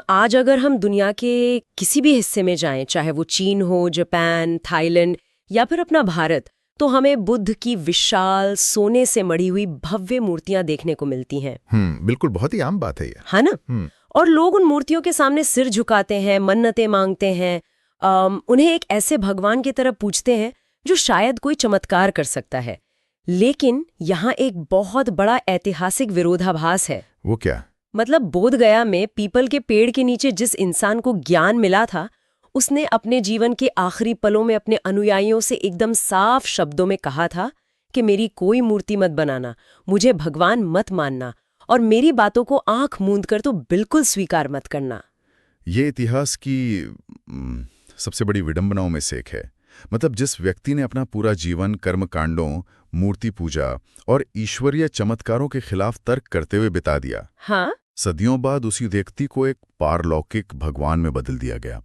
आज अगर हम दुनिया के किसी भी हिस्से में जाएं, चाहे वो चीन हो, जापान, थाईलैंड या फिर अपना भारत, तो हमें बुद्ध की विशाल सोने से मढ़ी हुई भव्य मूर्तियां देखने को मिलती हैं। बिल्कुल, बहुत ही आम बात है ये। है ना? और लोग उन मूर्तियों के सामने सिर झुकाते हैं, मन्नतें मांगते हैं, उन्हें एक ऐसे भगवान की तरह पूजते हैं जो शायद कोई चमत्कार कर सकता है। लेकिन यहाँ एक बहुत बड़ा ऐतिहासिक विरोधाभास है। वो क्या? मतलब बोध गया में पीपल के पेड़ के नीचे जिस इंसान को ज्ञान मिला था, उसने अपने जीवन के आखिरी पलों में अपने अनुयायियों से एकदम साफ शब्दों में कहा था कि मेरी कोई मूर्ति मत बनाना, मुझे भगवान मत मानना और मेरी बातों को आंख मूंद कर तो बिल्कुल स्वीकार मत करना। ये इतिहास की सबसे बड़ी विडंबनाओं में से एक है। मतलब जिस व्यक्ति ने अपना पूरा जीवन कर्मकांडों, मूर्ति पूजा और ईश्वरीय चमत्कारों के खिलाफ तर्क करते हुए बिता दिया, हाँ, सदियों बाद उसी व्यक्ति को एक पारलौकिक भगवान में बदल दिया गया।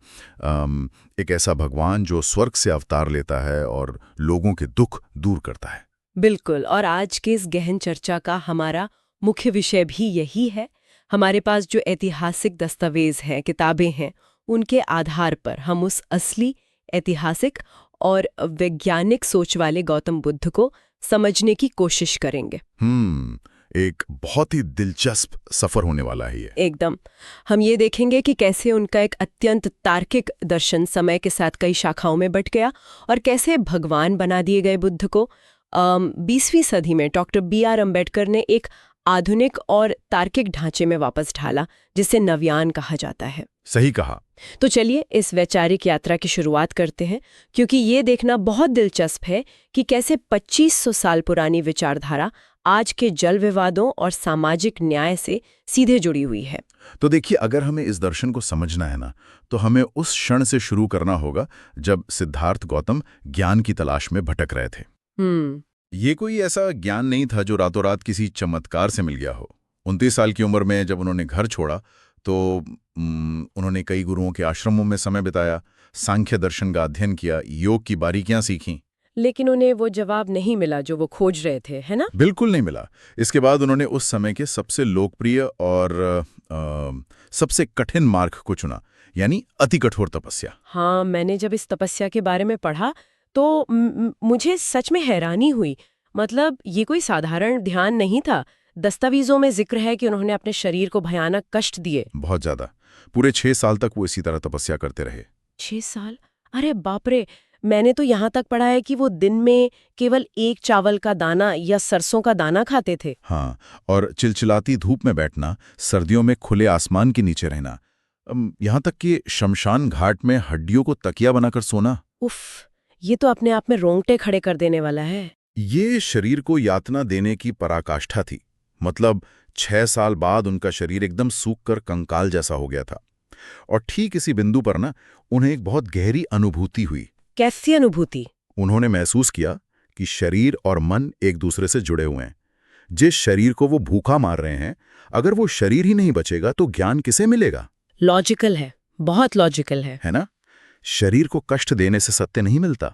एक ऐसा भगवान जो स्वर्ग से अवतार लेता है और लोगों के दुख दूर करता है। बिल्कुल। और आज के इस गहन चर्चा का हमारा मुख्य विषय भी यही है। हमारे पास जो ऐतिहासिक दस्तावेज हैं, किताबें हैं, उनके आधार पर हम उस असली ऐतिहासिक और वैज्ञानिक सोच वाले गौतम बुद्ध को समझने की कोशिश करेंगे। एक बहुत ही दिलचस्प सफर होने वाला है ये। एकदम। हम ये देखेंगे कि कैसे उनका एक अत्यंत तार्किक दर्शन समय के साथ कई शाखाओं में बंट गया और कैसे भगवान बना दिए गए बुद्ध को 20वीं सदी में डॉक्टर B.R. अम्बेडकर ने एक आधुनिक और तार्किक ढांचे में वापस ढाला, जिसे नवयान कहा जाता है। सही कहा। तो चलिए इस वैचारिक यात्रा की शुरुआत करते हैं, क्योंकि ये देखना बहुत दिलचस्प है कि कैसे 2500 साल पुरानी विचारधारा आज के जल विवादों और सामाजिक न्याय से सीधे जुड़ी हुई है। तो देखिए, अगर हमें इस दर्शन को समझना है ना, तो हमें उस क्षण से शुरू करना होगा जब सिद्धार्थ गौतम ज्ञान की तलाश में भटक रहे थे। ये कोई ऐसा ज्ञान नहीं था जो रातों रात किसी चमत्कार से मिल गया हो। 29 साल की उम्र में जब उन्होंने घर छोड़ा तो उन्होंने कई गुरुओं के आश्रमों में समय बिताया, सांख्य दर्शन का अध्ययन किया, योग की बारीकियां सीखीं। लेकिन उन्हें वो जवाब नहीं मिला जो वो खोज रहे थे, है ना? बिल्कुल नहीं मिला। इसके बाद उन्होंने उस समय के सबसे लोकप्रिय और सबसे कठिन मार्ग को चुना, यानी अति कठोर तपस्या। हाँ, मैंने जब इस तपस्या के बारे में पढ़ा तो मुझे सच में हैरानी हुई। मतलब ये कोई साधारण ध्यान नहीं था। दस्तावेजों में जिक्र है कि उन्होंने अपने शरीर को भयानक कष्ट दिए। बहुत ज्यादा। पूरे 6 साल तक वो इसी तरह तपस्या करते रहे। 6 साल? अरे बाप रे! मैंने तो यहाँ तक पढ़ा है कि वो दिन में केवल एक चावल का दाना या सरसों का दाना खाते थे। हाँ, और चिलचिलाती धूप में बैठना, सर्दियों में खुले आसमान के नीचे रहना, यहाँ तक कि शमशान घाट में हड्डियों को तकिया बनाकर सोना। उफ, ये तो अपने आप में रोंगटे खड़े कर देने वाला है। ये शरीर को यातना देने की पराकाष्ठा थी। मतलब 6 साल बाद उनका शरीर एकदम सूख कर कंकाल जैसा हो गया था। और ठीक इसी बिंदु पर ना उन्हें एक बहुत गहरी अनुभूति हुई। कैसी अनुभूति? उन्होंने महसूस किया कि शरीर और मन एक दूसरे से जुड़े हुए हैं। जिस शरीर को वो भूखा मार रहे हैं, अगर वो शरीर ही नहीं बचेगा तो ज्ञान किसे मिलेगा? लॉजिकल है, बहुत लॉजिकल है ना? शरीर को कष्ट देने से सत्य नहीं मिलता।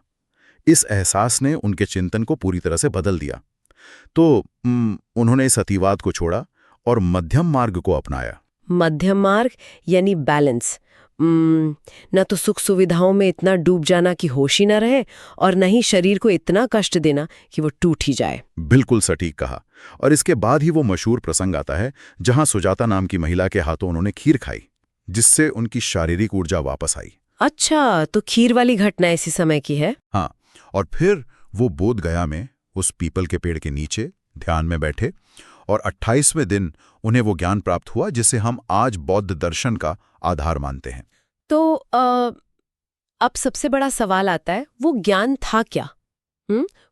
इस एहसास ने उनके चिंतन को पूरी तरह से बदल दिया। तो उन्होंने इस अतिवाद को छोड़ा और मध्यम मार्ग को अपनाया। मध्यम मार्ग यानी बैलेंस। न तो सुख सुविधाओं में इतना डूब जाना कि होश ही न रहे, और न ही शरीर को इतना कष्ट देना कि वो टूट ही जाए। बिल्कुल सटीक कहा। और इसके बाद ही वो मशहूर प्रसंग आता है जहां सुजाता नाम की महिला के हाथों उन्होंने खीर खाई, जिससे उनकी शारीरिक ऊर्जा वापस आई। अच्छा, तो खीर वाली घटना इसी समय की है? हाँ, और फिर वो बोध गया में उस पीपल के पेड़ के नीचे ध्यान में बैठे और 28वें दिन उन्हें वो ज्ञान प्राप्त हुआ जिसे हम आज बौद्ध दर्शन का आधार मानते हैं। तो अब सबसे बड़ा सवाल आता है, वो ज्ञान था क्या?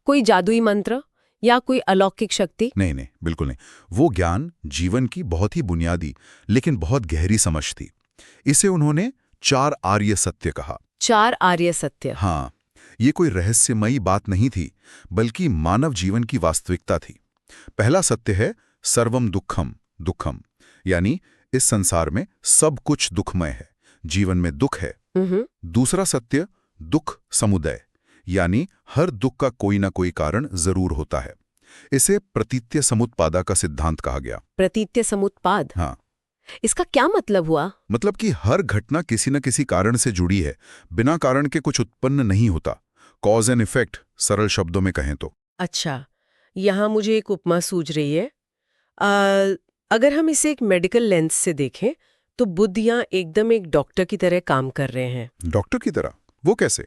कोई जादुई मंत्र या कोई अलौकिक शक्ति? नहीं, बिल्कुल नहीं। वो ज्ञान जीवन की बहुत ही बुनियादी लेकिन बहुत गहरी समझ थी। इसे उन्होंने 4 आर्य सत्य कहा। 4 आर्य सत्य? हाँ, ये कोई रहस्यमयी बात नहीं थी, बल्कि मानव जीवन की वास्तविकता थी। पहला सत्य है सर्वम दुखम, यानी इस संसार में सब कुछ दुखमय है, जीवन में दुख है। दूसरा सत्य दुख समुदय, यानी हर दुख का कोई ना कोई कारण जरूर होता है। इसे प्रतीत्य समुत्पादा का सिद्धांत कहा गया। प्रतीत्य समुत्पाद? हाँ। इसका क्या मतलब हुआ? मतलब कि हर घटना किसी न किसी कारण से जुड़ी है, बिना कारण के कुछ उत्पन्न नहीं होता। कॉज एंड इफेक्ट, सरल शब्दों में कहें तो। अच्छा, यहाँ मुझे एक उपमा सूझ रही है। अगर हम इसे एक मेडिकल लेंस से देखें तो बुद्ध यहाँ एकदम एक डॉक्टर की तरह काम कर रहे हैं। डॉक्टर की तरह? वो कैसे?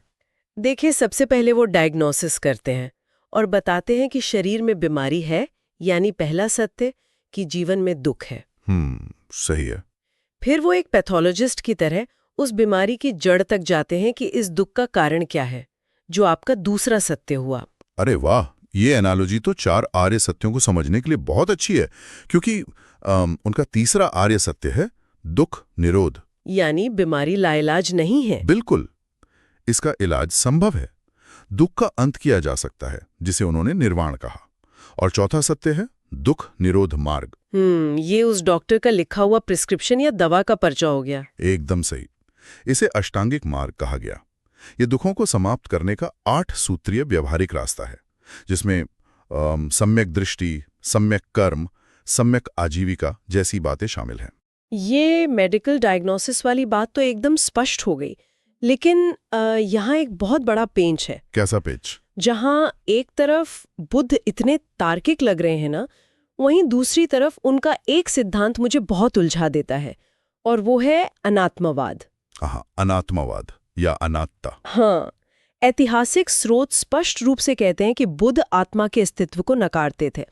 देखिए, सबसे पहले वो डायग्नोसिस करते हैं और बताते हैं कि शरीर में बीमारी है, यानी पहला सत्य कि जीवन में दुख है। सही है। फिर वो एक पैथोलॉजिस्ट की तरह उस बीमारी की जड़ तक जाते हैं कि इस दुख का कारण क्या है, जो आपका दूसरा सत्य हुआ। अरे वाह, ये एनालॉजी तो 4 आर्य सत्यों को समझने के लिए बहुत अच्छी है, क्योंकि उनका तीसरा आर्य सत्य है दुख निरोध। यानी बीमारी लाइलाज नहीं है। बिल्कुल, इसका इलाज संभव है। दुख का अंत किया जा सकता है, जिसे उन्होंने निर्वाण कहा। और चौथा सत्य है दुख निरोध मार्ग। ये उस डॉक्टर का लिखा हुआ प्रिस्क्रिप्शन या दवा का पर्चा हो गया। एकदम सही। इसे अष्टांगिक मार्ग कहा गया। ये दुखों को समाप्त करने का 8 सूत्रीय व्यवहारिक रास्ता है, जिसमें सम्यक दृष्टि, सम्यक कर्म, सम्यक आजीविका जैसी बातें शामिल हैं। ये मेडिकल डायग्नोसिस वाली बात तो एकदम स्पष्ट हो गई, लेकिन यहाँ एक बहुत बड़ा पेंच है। कैसा पेच? जहाँ एक तरफ बुद्ध इतने तार्किक लग रहे हैं ना, वहीं दूसरी तरफ उनका एक सिद्धांत मुझे बहुत उलझा देता है, और वो है अनात्मवाद। अनात्मवाद या अनात्ता। हाँ, ऐतिहासिक स्रोत स्पष्ट रूप से कहते हैं कि बुद्ध आत्मा के अस्तित्व को नकारते थे।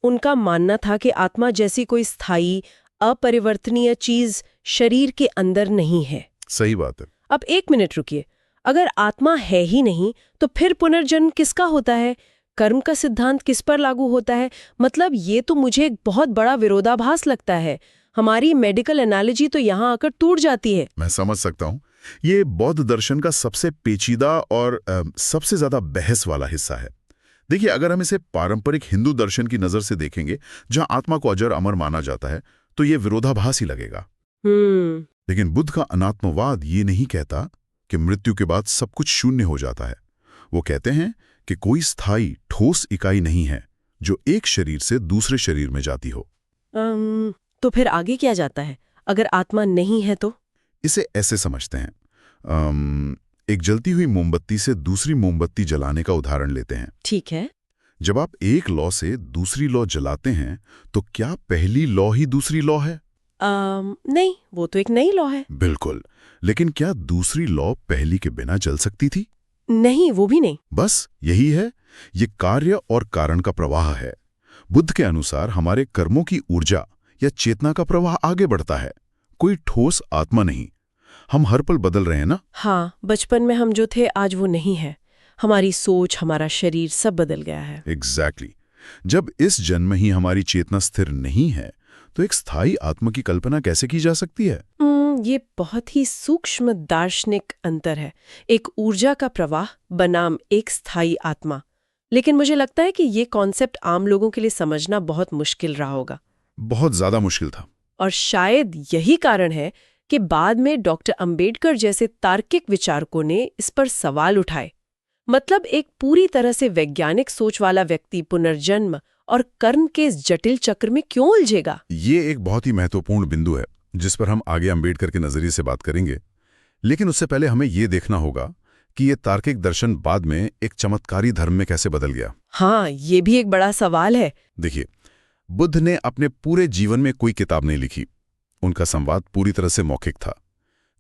उनका मानना था कि आत्मा जैसी कोई स्थायी, अपरिवर्तनीय चीज शरीर के अंदर नहीं है। सही बात है। अब एक मिनट रुकिए, अगर आत्मा है ही नहीं तो फिर पुनर्जन्म किसका होता है? कर्म का सिद्धांत किस पर लागू होता है? मतलब ये तो मुझे एक बहुत बड़ा विरोधाभास लगता है। हमारी मेडिकल एनालॉजी तो यहाँ आकर टूट जाती है। मैं समझ सकता हूँ। ये बौद्ध दर्शन का सबसे पेचीदा और सबसे ज्यादा बहस वाला हिस्सा है। देखिए, अगर हम इसे पारंपरिक हिंदू दर्शन की नजर से देखेंगे, जहां आत्मा को अजर अमर माना जाता है, तो ये विरोधाभास ही लगेगा। लेकिन बुद्ध का अनात्मवाद ये नहीं कहता कि मृत्यु के बाद सब कुछ शून्य हो जाता है। वो कहते हैं कि कोई स्थायी ठोस इकाई नहीं है जो एक शरीर से दूसरे शरीर में जाती हो। तो फिर आगे क्या जाता है अगर आत्मा नहीं है तो? इसे ऐसे समझते हैं, एक जलती हुई मोमबत्ती से दूसरी मोमबत्ती जलाने का उदाहरण लेते हैं। ठीक है। जब आप एक लौ से दूसरी लौ जलाते हैं, तो क्या पहली लौ ही दूसरी लौ है? नहीं, वो तो एक नई लौ है। बिल्कुल। लेकिन क्या दूसरी लौ पहली के बिना जल सकती थी? नहीं, वो भी नहीं। बस यही है, ये कार्य और कारण का प्रवाह है। बुद्ध के अनुसार हमारे कर्मों की ऊर्जा या चेतना का प्रवाह आगे बढ़ता है, कोई ठोस आत्मा नहीं। हम हर पल बदल रहे हैं ना? हाँ, बचपन में हम जो थे आज वो नहीं है। हमारी सोच, हमारा शरीर सब बदल गया है। एग्जैक्टली। जब इस जन्म ही हमारी चेतना स्थिर नहीं है, तो एक स्थायी आत्मा की कल्पना कैसे की जा सकती है? ये बहुत ही सूक्ष्म दार्शनिक अंतर है। एक ऊर्जा का प्रवाह बनाम एक स्थायी आत्मा। लेकिन मुझे लगता है कि ये कॉन्सेप्ट आम लोगों के लिए समझना बहुत मुश्किल रहा होगा। बहुत ज्यादा मुश्किल था। और शायद यही कारण है कि बाद में डॉक्टर अंबेडकर जैसे तार्किक विचारकों ने इस पर सवाल उठाए। मतलब एक पूरी तरह से वैज्ञानिक सोच वाला व्यक्ति पुनर्जन्म और कर्म के इस जटिल चक्र में क्यों उलझेगा? ये एक बहुत ही महत्वपूर्ण बिंदु है, जिस पर हम आगे अंबेडकर के नजरिए से बात करेंगे। लेकिन उससे पहले हमें ये देखना होगा कि ये तार्किक दर्शन बाद में एक चमत्कारी धर्म में कैसे बदल गया। हाँ, ये भी एक बड़ा सवाल है। देखिए, बुद्ध ने अपने पूरे जीवन में कोई किताब नहीं लिखी। उनका संवाद पूरी तरह से मौखिक था।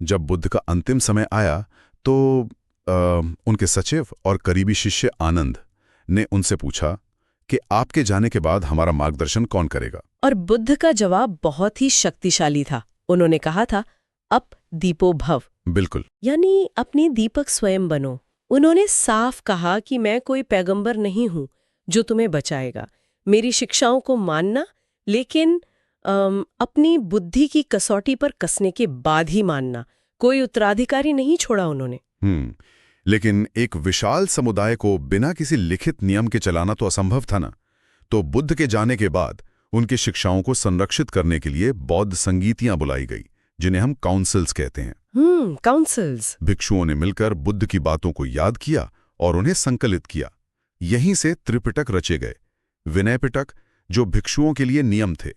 जब बुद्ध का अंतिम समय आया तो उनके सचिव और करीबी शिष्य आनंद ने उनसे पूछा कि आपके जाने के बाद हमारा मार्गदर्शन कौन करेगा? और बुद्ध का जवाब बहुत ही शक्तिशाली था। उन्होंने कहा था, अप दीपो भव। बिल्कुल। यानी अपनी दीपक स्वयं बनो। उन्होंने साफ कहा कि मैं कोई पैगंबर नहीं हूं जो तुम्हें बचाएगा। मेरी शिक्षाओं को मानना, लेकिन अपनी बुद्धि की कसौटी पर कसने के बाद ही मानना। कोई उत्तराधिकारी नहीं छोड़ा उन्होंने। लेकिन एक विशाल समुदाय को बिना किसी लिखित नियम के चलाना तो असंभव था ना। तो बुद्ध के जाने के बाद उनकी शिक्षाओं को संरक्षित करने के लिए बौद्ध संगीतियां बुलाई गई, जिन्हें हम काउंसिल्स कहते हैं। काउंसिल्स। भिक्षुओं ने मिलकर बुद्ध की बातों को याद किया और उन्हें संकलित किया। यहीं से त्रिपिटक रचे गए। विनय पिटक, जो भिक्षुओं के लिए नियम थे,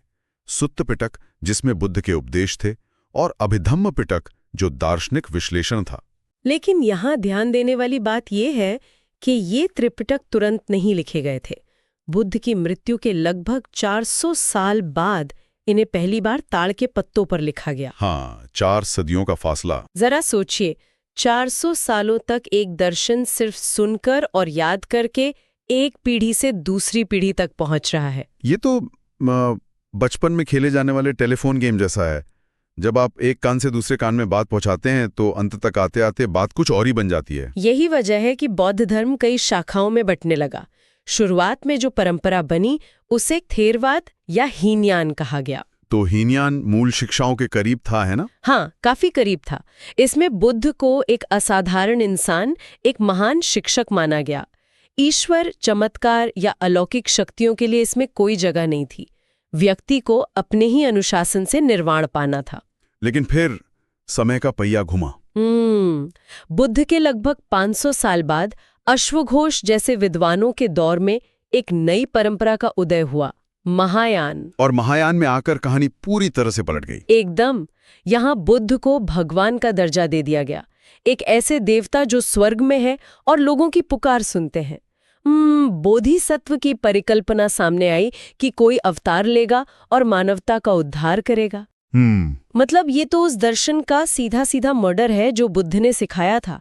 सुत्त पिटक जिसमें बुद्ध के उपदेश थे और अभिधम्म पिटक जो दार्शनिक विश्लेषण था। लेकिन यहाँ ध्यान देने वाली बात यह है कि ये त्रिपिटक तुरंत नहीं लिखे गए थे। बुद्ध की मृत्यु के लगभग 400 साल बाद इन्हें पहली बार ताड़ के पत्तों पर लिखा गया। हाँ, 4 सदियों का फासला। जरा सोचिए, 400 सालों तक एक दर्शन सिर्फ सुनकर और याद करके एक पीढ़ी से दूसरी पीढ़ी तक पहुंच रहा है। ये तो बचपन में खेले जाने वाले टेलीफोन गेम जैसा है। जब आप एक कान से दूसरे कान में बात पहुंचाते हैं तो अंत तक आते आते बात कुछ और ही बन जाती है। यही वजह है कि बौद्ध धर्म कई शाखाओं में बंटने लगा। शुरुआत में जो परंपरा बनी उसे थेरवाद या हीनयान कहा गया। तो हीनयान मूल शिक्षाओं के करीब था, है ना? हाँ, काफी करीब था। इसमें बुद्ध को एक असाधारण इंसान, एक महान शिक्षक माना गया। ईश्वर, चमत्कार या अलौकिक शक्तियों के लिए इसमें कोई जगह नहीं थी। व्यक्ति को अपने ही अनुशासन से निर्वाण पाना था। लेकिन फिर समय का पहिया घुमा। बुद्ध के लगभग 500 साल बाद अश्वघोष जैसे विद्वानों के दौर में एक नई परंपरा का उदय हुआ, महायान। और महायान में आकर कहानी पूरी तरह से पलट गई। एकदम। यहाँ बुद्ध को भगवान का दर्जा दे दिया गया, एक ऐसे देवता जो स्वर्ग में है और लोगों की पुकार सुनते हैं। बोधिसत्व की परिकल्पना सामने आई कि कोई अवतार लेगा और मानवता का उद्धार करेगा। मतलब ये तो उस दर्शन का सीधा सीधा मॉडल है जो बुद्ध ने सिखाया था।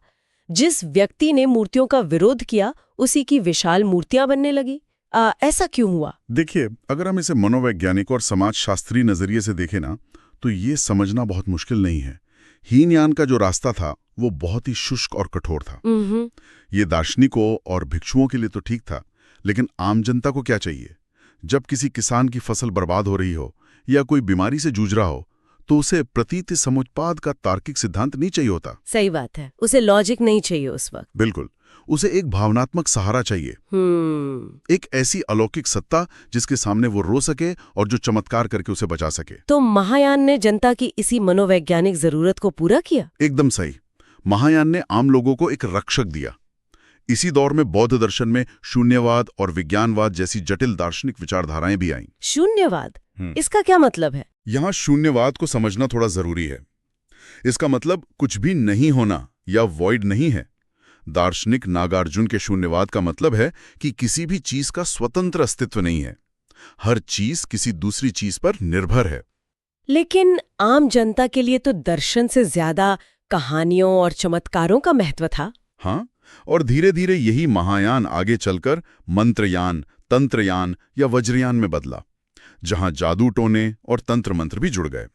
जिस व्यक्ति ने मूर्तियों का विरोध किया उसी की विशाल मूर्तियां बनने लगी। ऐसा क्यों हुआ? देखिए, अगर हम इसे मनोवैज्ञानिक और समाजशास्त्री नजरिए से देखें ना, तो ये समझना बहुत मुश्किल नहीं है। हीनयान का जो रास्ता था वो बहुत ही शुष्क और कठोर था। ये दार्शनिकों और भिक्षुओं के लिए तो ठीक था, लेकिन आम जनता को क्या चाहिए? जब किसी किसान की फसल बर्बाद हो रही हो या कोई बीमारी से जूझ रहा हो तो उसे प्रतीति समुत्पाद का तार्किक सिद्धांत नहीं चाहिए होता। सही बात है, उसे लॉजिक नहीं चाहिए उस वक्त। बिल्कुल, उसे एक भावनात्मक सहारा चाहिए। एक ऐसी अलौकिक सत्ता जिसके सामने वो रो सके और जो चमत्कार करके उसे बचा सके। तो महायान ने जनता की इसी मनोवैज्ञानिक जरूरत को पूरा किया। एकदम सही। महायान ने आम लोगों को एक रक्षक दिया। इसी दौर में बौद्ध दर्शन में शून्यवाद और विज्ञानवाद जैसी जटिल दार्शनिक विचारधाराएं भी आईं। शून्यवाद, इसका क्या मतलब है? यहाँ शून्यवाद को समझना थोड़ा जरूरी है। इसका मतलब कुछ भी नहीं होना या वॉइड नहीं है। दार्शनिक नागार्जुन के शून्यवाद का मतलब है कि किसी भी चीज का स्वतंत्र अस्तित्व नहीं है। हर चीज किसी दूसरी चीज पर निर्भर है। लेकिन आम जनता के लिए तो दर्शन से ज्यादा कहानियों और चमत्कारों का महत्व था। हाँ, और धीरे धीरे यही महायान आगे चलकर मंत्रयान, तंत्रयान या वज्रयान में बदला, जहां जादू टोने और तंत्र मंत्र भी जुड़ गए।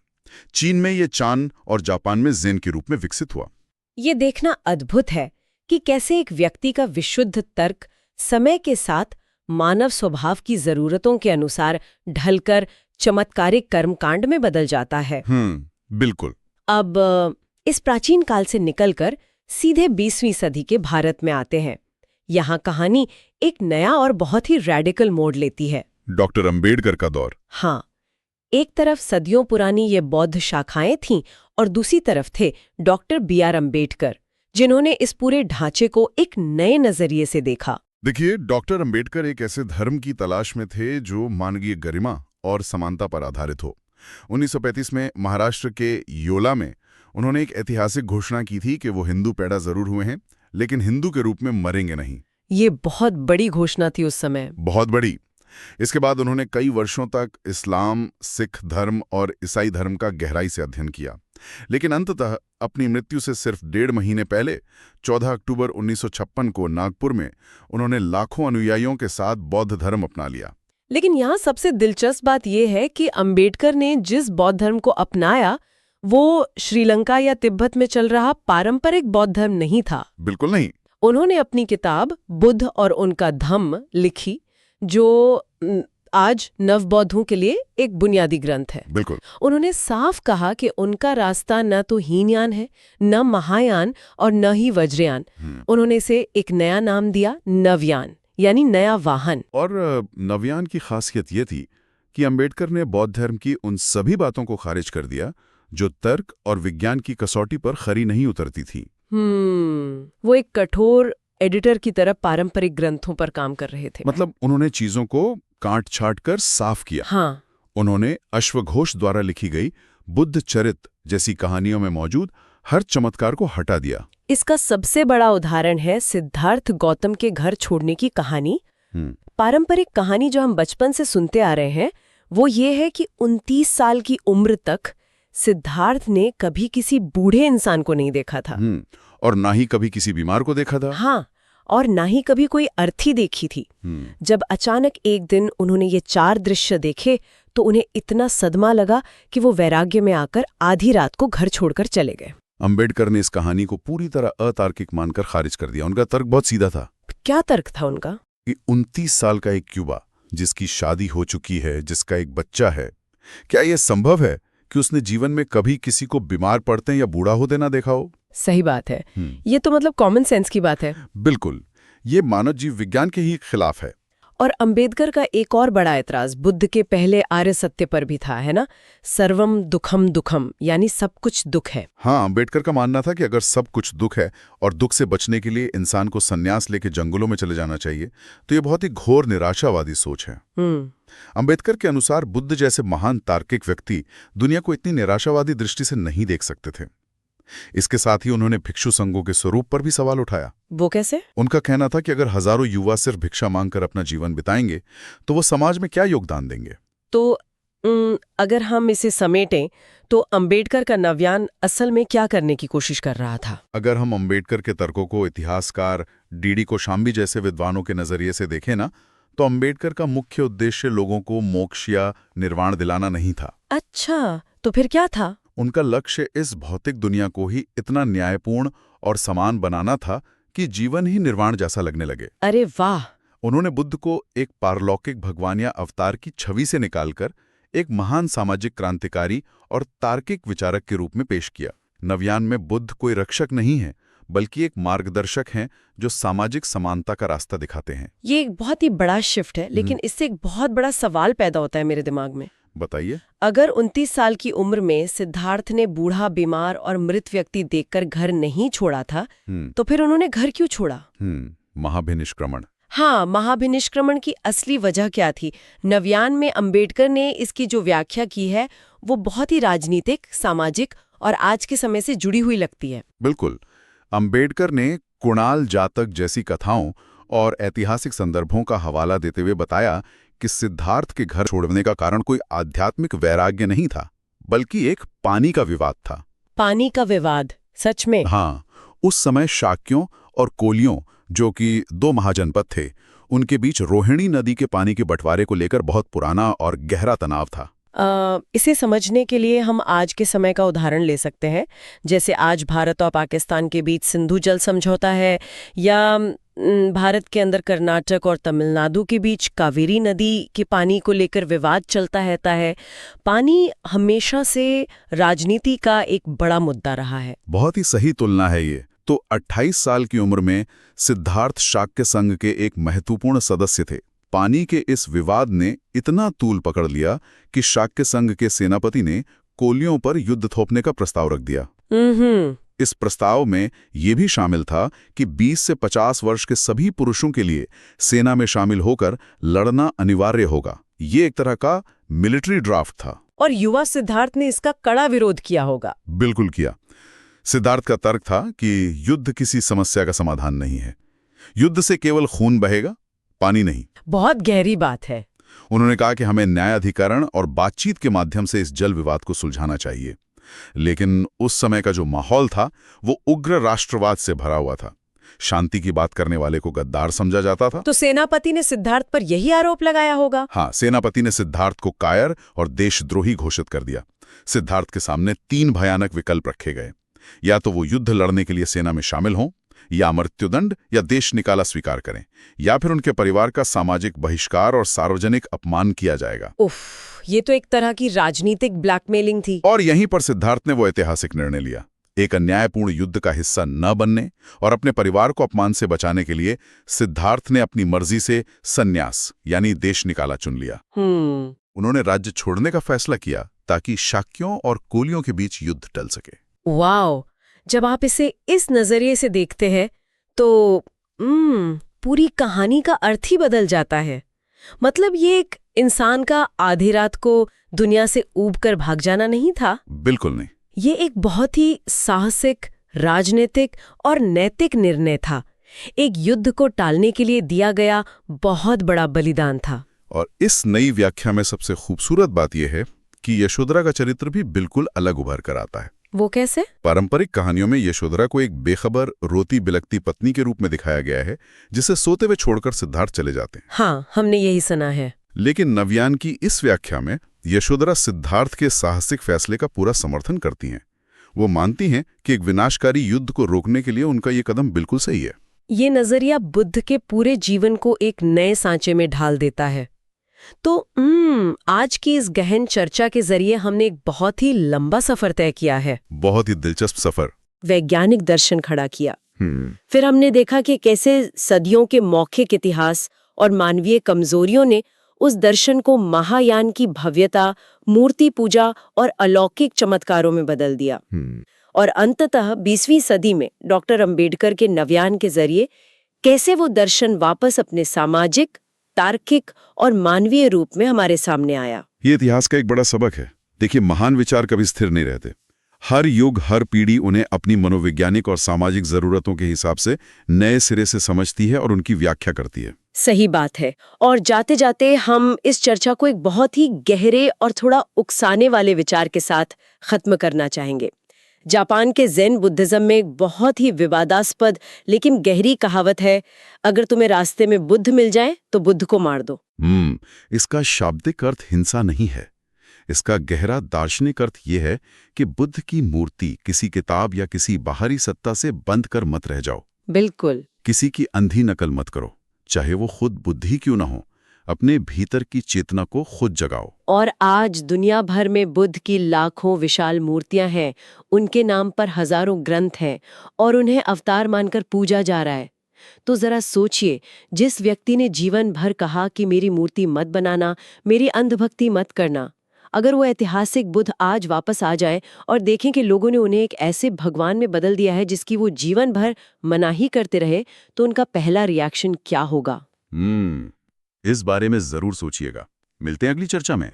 चीन में ये चान और जापान में ज़ेन के रूप में विकसित हुआ। ये देखना अद्भुत है कि कैसे एक व्यक्ति का विशुद्ध तर्क समय के साथ मानव स्वभाव की जरूरतों के अनुसार ढलकर चमत्कारिक कर्मकांड में बदल जाता है। बिल्कुल। अब इस प्राचीन काल से निकलकर सीधे 20वीं सदी के भारत में आते हैं। यहाँ कहानी एक नया और बहुत ही रैडिकल मोड़ लेती है। डॉक्टर अंबेडकर का दौर। हाँ, एक तरफ सदियों पुरानी ये बौद्ध शाखाएं थीं और दूसरी तरफ थे डॉक्टर B.R. अंबेडकर, जिन्होंने इस पूरे ढांचे को एक नए नजरिए से देखा। देखिए, डॉक्टर अंबेडकर एक ऐसे धर्म की तलाश में थे जो मानवीय गरिमा और समानता पर आधारित हो। 1935 में महाराष्ट्र के योला में उन्होंने एक ऐतिहासिक घोषणा की थी कि वो हिंदू पैदा जरूर हुए हैं, लेकिन हिंदू के रूप में मरेंगे नहीं। ये बहुत बड़ी घोषणा थी उस समय। बहुत बड़ी। इसके बाद उन्होंने कई वर्षों तक इस्लाम, सिख धर्म और ईसाई धर्म का गहराई से अध्ययन किया, लेकिन अंततः अपनी मृत्यु से सिर्फ 1.5 महीने पहले 14 अक्टूबर 1956 को नागपुर में उन्होंने लाखों अनुयायियों के साथ बौद्ध धर्म अपना लिया। लेकिन यहाँ सबसे दिलचस्प बात यह है कि अंबेडकर ने जिस बौद्ध धर्म को अपनाया वो श्रीलंका या तिब्बत में चल रहा पारंपरिक बौद्ध धर्म नहीं था। बिल्कुल नहीं। उन्होंने अपनी किताब बुद्ध और उनका धम्म लिखी, जो आज नवबौद्धों के लिए एक बुनियादी ग्रंथ है। बिल्कुल। उन्होंने साफ कहा कि उनका रास्ता न तो हीनयान है, न महायान और न ही वज्रयान। उन्होंने इसे एक नया नाम दिया, नवयान, यानी नया वाहन। और नवयान की खासियत ये थी कि अंबेडकर ने बौद्ध धर्म की उन सभी बातों को खारिज कर दिया जो तर्क और विज्ञान की कसौटी पर खरी नहीं उतरती थी। वो एक कठोर एडिटर की तरह पारंपरिक ग्रंथों पर काम कर रहे थे। मतलब उन्होंने चीजों को काट छाट कर साफ किया। हाँ। उन्होंने अश्वघोष द्वारा लिखी गई बुद्ध चरित जैसी कहानियों में मौजूद हर चमत्कार को हटा दिया। इसका सबसे बड़ा उदाहरण है सिद्धार्थ गौतम के घर छोड़ने की कहानी। पारंपरिक कहानी जो हम बचपन से सुनते आ रहे हैं वो ये है कि 29 साल की उम्र तक सिद्धार्थ ने कभी किसी बूढ़े इंसान को नहीं देखा था। और ना ही कभी किसी बीमार को देखा था। हाँ, और ना ही कभी कोई अर्थी देखी थी। जब अचानक एक दिन उन्होंने ये 4 दृश्य देखे तो उन्हें इतना सदमा लगा कि वो वैराग्य में आकर आधी रात को घर छोड़कर चले गए। अंबेडकर ने इस कहानी को पूरी तरह अतार्किक मानकर खारिज कर दिया। उनका तर्क बहुत सीधा था। क्या तर्क था उनका? कि 29 साल का एक युवा जिसकी शादी हो चुकी है, जिसका एक बच्चा है, क्या यह संभव है कि उसने जीवन में कभी किसी को बीमार पड़ते या बूढ़ा होते ना देखा हो? सही बात है। ये तो मतलब कॉमन सेंस की बात है। बिल्कुल, ये मानव जीव विज्ञान के ही खिलाफ है। और अंबेडकर का एक और बड़ा ऐतराज बुद्ध के पहले आर्य सत्य पर भी था, है ना? सर्वम दुखम दुखम, यानी सब कुछ दुख है। हाँ, अंबेडकर का मानना था कि अगर सब कुछ दुख है और दुख से बचने के लिए इंसान को संन्यास लेके जंगलों में चले जाना चाहिए, तो ये बहुत ही घोर निराशावादी सोच है। अंबेडकर के अनुसार बुद्ध जैसे महान तार्किक व्यक्ति दुनिया को इतनी निराशावादी दृष्टि से नहीं देख सकते थे। इसके साथ ही उन्होंने भिक्षु संघों के स्वरूप पर भी सवाल उठाया। वो कैसे? उनका कहना था कि अगर हजारों युवा सिर्फ भिक्षा मांगकर अपना जीवन बिताएंगे तो वो समाज में क्या योगदान देंगे। तो अगर हम इसे समेटें तो अंबेडकर का नव्यान असल में क्या करने की कोशिश कर रहा था? अगर हम अंबेडकर के तर्कों को इतिहासकार डी.डी. कोशाम्बी जैसे विद्वानों के नजरिए से देखें ना, तो अंबेडकर का मुख्य उद्देश्य लोगों को मोक्ष या निर्वाण दिलाना नहीं था। अच्छा, तो फिर क्या था? उनका लक्ष्य इस भौतिक दुनिया को ही इतना न्यायपूर्ण और समान बनाना था कि जीवन ही निर्वाण जैसा लगने लगे। अरे वाह! उन्होंने बुद्ध को एक पारलौकिक भगवान या अवतार की छवि से निकालकर एक महान सामाजिक क्रांतिकारी और तार्किक विचारक के रूप में पेश किया। नव्यान में बुद्ध कोई रक्षक नहीं है, बल्कि एक मार्गदर्शक हैं जो सामाजिक समानता का रास्ता दिखाते हैं। ये एक बहुत ही बड़ा शिफ्ट है, लेकिन इससे एक बहुत बड़ा सवाल पैदा होता है मेरे दिमाग में। बताइए। अगर 29 साल की उम्र में सिद्धार्थ ने बूढ़ा, बीमार और मृत व्यक्ति देखकर घर नहीं छोड़ा था, तो फिर उन्होंने घर क्यों छोड़ा? महाभिनिष्क्रमण। हाँ, महाभिनिष्क्रमण की असली वजह क्या थी? नव्यान में अंबेडकर ने इसकी जो व्याख्या की है वो बहुत ही राजनीतिक, सामाजिक और आज के समय से जुड़ी हुई लगती है। बिल्कुल। अंबेडकर ने कुणाल जातक जैसी कथाओं और ऐतिहासिक संदर्भों का हवाला देते हुए बताया कि सिद्धार्थ के घर छोड़ने का कारण कोई आध्यात्मिक वैराग्य नहीं था, बल्कि एक पानी का विवाद था। पानी का विवाद? सच में? हाँ, उस समय शाक्यों और कोलियों, जो कि 2 महाजनपद थे, उनके बीच रोहिणी नदी के पानी के बंटवारे को लेकर बहुत पुराना और गहरा तनाव था। इसे समझने के लिए हम आज के समय का उदाहरण ले सकते हैं, जैसे आज भारत और पाकिस्तान के बीच सिंधु जल समझौता है, या भारत के अंदर कर्नाटक और तमिलनाडु के बीच कावेरी नदी के पानी को लेकर विवाद चलता रहता है। पानी हमेशा से राजनीति का एक बड़ा मुद्दा रहा है। बहुत ही सही तुलना है ये। तो 28 साल की उम्र में सिद्धार्थ शाक्य संघ के एक महत्वपूर्ण सदस्य थे। पानी के इस विवाद ने इतना तूल पकड़ लिया कि शाक्य संघ के सेनापति ने कोलियों पर युद्ध थोपने का प्रस्ताव रख दिया। इस प्रस्ताव में यह भी शामिल था कि 20 से 50 वर्ष के सभी पुरुषों के लिए सेना में शामिल होकर लड़ना अनिवार्य होगा। ये एक तरह का मिलिट्री ड्राफ्ट था। और युवा सिद्धार्थ ने इसका कड़ा विरोध किया होगा। बिल्कुल किया। सिद्धार्थ का तर्क था कि युद्ध किसी समस्या का समाधान नहीं है। युद्ध से केवल खून बहेगा, पानी नहीं। बहुत गहरी बात है। उन्होंने कहा कि हमें न्यायाधिकरण और बातचीत के माध्यम से इस जल विवाद को सुलझाना चाहिए। लेकिन उस समय का जो माहौल था वो उग्र राष्ट्रवाद से भरा हुआ था। शांति की बात करने वाले को गद्दार समझा जाता था। तो सेनापति ने सिद्धार्थ पर यही आरोप लगाया होगा। हाँ, सेनापति ने सिद्धार्थ को कायर और देशद्रोही घोषित कर दिया। सिद्धार्थ के सामने 3 भयानक विकल्प रखे गए। या तो वो युद्ध लड़ने के लिए सेना में शामिल हों, या मृत्युदंड या देश निकाला स्वीकार करें, या फिर उनके परिवार का सामाजिक बहिष्कार और सार्वजनिक अपमान किया जाएगा। उफ, ये तो एक तरह की राजनीतिक ब्लैकमेलिंग थी। और यहीं पर सिद्धार्थ ने वो ऐतिहासिक निर्णय लिया। एक अन्यायपूर्ण युद्ध का हिस्सा न बनने और अपने परिवार को अपमान से बचाने के लिए सिद्धार्थ ने अपनी मर्जी से संन्यास यानी देश निकाला चुन लिया। उन्होंने राज्य छोड़ने का फैसला किया ताकि शाक्यों और कोलियों के बीच युद्ध टल सके। वाओ, जब आप इसे इस नजरिए से देखते हैं तो पूरी कहानी का अर्थ ही बदल जाता है। मतलब ये इंसान का आधी रात को दुनिया से ऊब कर भाग जाना नहीं था। बिल्कुल नहीं। ये एक बहुत ही साहसिक, राजनीतिक और नैतिक निर्णय था। एक युद्ध को टालने के लिए दिया गया बहुत बड़ा बलिदान था। और इस नई व्याख्या में सबसे खूबसूरत बात यह है कि यशोधरा का चरित्र भी बिल्कुल अलग उभर कर आता है। वो कैसे? पारंपरिक कहानियों में यशोधरा को एक बेखबर, रोती बिलखती पत्नी के रूप में दिखाया गया है, जिसे सोते हुए छोड़कर सिद्धार्थ चले जाते हैं। हाँ, हमने यही सुना है। लेकिन नव्यान की इस व्याख्या में यशोधरा सिद्धार्थ के साहसिक फैसले का पूरा समर्थन करती हैं। वो मानती हैं कि एक विनाशकारी युद्ध को रोकने के लिए उनका ये कदम बिल्कुल सही है। ये नजरिया बुद्ध के पूरे जीवन को एक नए सांचे में ढाल देता है। तो आज की इस गहन चर्चा के जरिए हमने एक बहुत ही लंबा सफर तय किया है। बहुत ही दिलचस्प सफर। वैज्ञानिक दर्शन खड़ा किया। फिर हमने देखा कि कैसे सदियों के मौखिक इतिहास और मानवीय कमजोरियों ने उस दर्शन को महायान की भव्यता, मूर्ति पूजा और अलौकिक चमत्कारों में बदल दिया। और अंततः 20वीं सदी में डॉक्टर अंबेडकर के नव्यान के जरिए कैसे वो दर्शन वापस अपने सामाजिक, तार्किक और मानवीय रूप में हमारे सामने आया। ये इतिहास का एक बड़ा सबक है। देखिए, महान विचार कभी स्थिर नहीं रहते। हर युग, हर पीढ़ी उन्हें अपनी मनोवैज्ञानिक और सामाजिक जरूरतों के हिसाब से नए सिरे से समझती है और उनकी व्याख्या करती है। सही बात है। और जाते जाते हम इस चर्चा को एक बहुत ही गहरे और थोड़ा उकसाने वाले विचार के साथ खत्म करना चाहेंगे। जापान के ज़ेन बुद्धिज्म में एक बहुत ही विवादास्पद लेकिन गहरी कहावत है, अगर तुम्हें रास्ते में बुद्ध मिल जाए तो बुद्ध को मार दो। इसका शाब्दिक अर्थ हिंसा नहीं है। इसका गहरा दार्शनिक अर्थ यह है कि बुद्ध की मूर्ति किसी किताब या किसी बाहरी सत्ता से बंद कर मत रह जाओ। बिल्कुल। किसी की अंधी नकल मत करो, चाहे वो खुद बुद्ध ही क्यों ना हो। अपने भीतर की चेतना को खुद जगाओ। और आज दुनिया भर में बुद्ध की लाखों विशाल मूर्तियां हैं, उनके नाम पर हजारों ग्रंथ हैं और उन्हें अवतार मानकर पूजा जा रहा है। तो जरा सोचिए, जिस व्यक्ति ने जीवन भर कहा कि मेरी मूर्ति मत बनाना, मेरी अंधभक्ति मत करना, अगर वो ऐतिहासिक बुद्ध आज वापस आ जाए और देखें कि लोगों ने उन्हें एक ऐसे भगवान में बदल दिया है जिसकी वो जीवन भर मनाही करते रहे, तो उनका पहला रिएक्शन क्या होगा? इस बारे में जरूर सोचिएगा। मिलते हैं अगली चर्चा में।